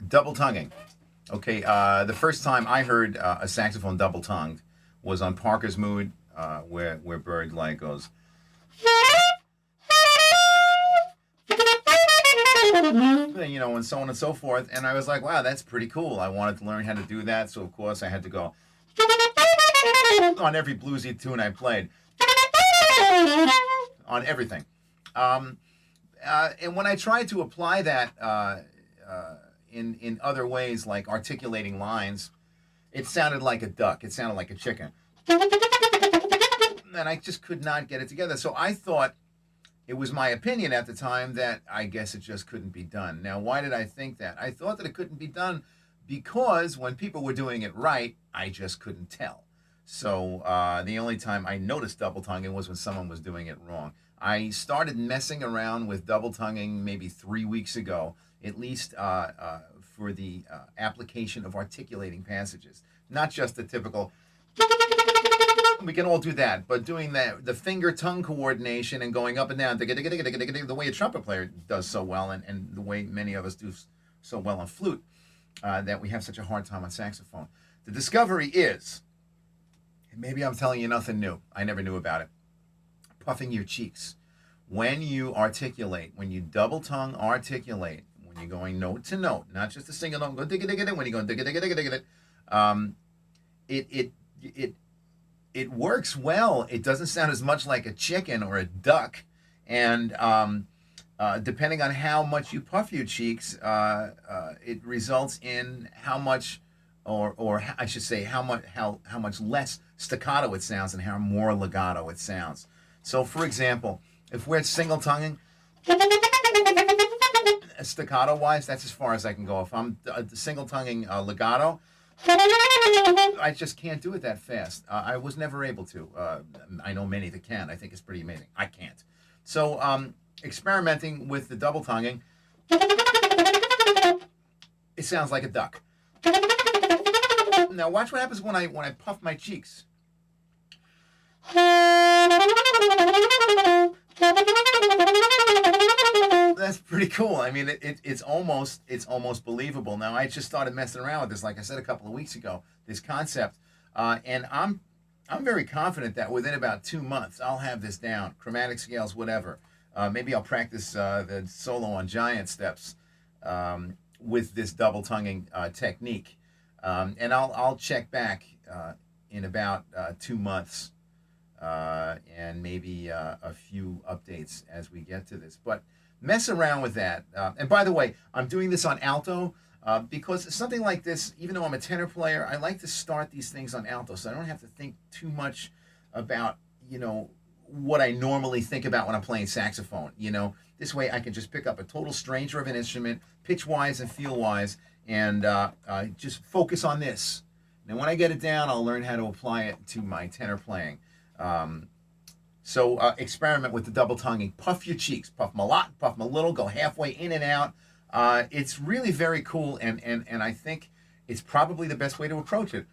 Double tonguing. Okay, the first time I heard a saxophone double tongued was on Parker's Mood, where Bird like goes, and so on and so forth. And I was like, wow, that's pretty cool. I wanted to learn how to do that, so of course I had to go on every bluesy tune I played, on everything. Um, and when I tried to apply that in other ways, like articulating lines, it sounded like a duck. It sounded like a chicken, and I just could not get it together. So I thought it was my opinion at the time that I guess it just couldn't be done. Now, why did I think that? I thought that it couldn't be done because when people were doing it right, I just couldn't tell. So the only time I noticed double tonguing was when someone was doing it wrong. I started messing around with double tonguing maybe 3 weeks ago, at least for the application of articulating passages, not just the typical. We can all do that, but doing the finger tongue coordination and going up and down, the way a trumpet player does so well, and the way many of us do so well on flute, that we have such a hard time on saxophone. The discovery is, and maybe I'm telling you nothing new, I never knew about it, puffing your cheeks. When you articulate, when you double tongue articulate, when you're going note to note, not just a single note, go digga digga digga, when you're going digga digga digga digga, it works well. It doesn't sound as much like a chicken or a duck, and depending on how much you puff your cheeks, it results in how much, or I should say, how much less staccato it sounds and how more legato it sounds. So, for example, if we're single tonguing, staccato wise, that's as far as I can go. If I'm single tonguing legato, I just can't do it that fast. I was never able to. I know many that can. I think it's pretty amazing. I can't. So experimenting with the double tonguing, it sounds like a duck. Now watch what happens when I puff my cheeks. That's pretty cool. I mean, it's almost believable. Now, I just started messing around with this, like I said a couple of weeks ago, this concept, and I'm very confident that within about 2 months I'll have this down. Chromatic scales, whatever. Maybe I'll practice the solo on giant steps with this double tonguing technique, and I'll check back in about 2 months. And maybe a few updates as we get to this. But mess around with that. And by the way, I'm doing this on alto because something like this, even though I'm a tenor player, I like to start these things on alto so I don't have to think too much about, what I normally think about when I'm playing saxophone. This way I can just pick up a total stranger of an instrument, pitch-wise and feel-wise, and just focus on this. Now, when I get it down, I'll learn how to apply it to my tenor playing. So experiment with the double tonguing. Puff your cheeks. Puff them a lot, puff them a little, go halfway in and out. It's really very cool, and I think it's probably the best way to approach it.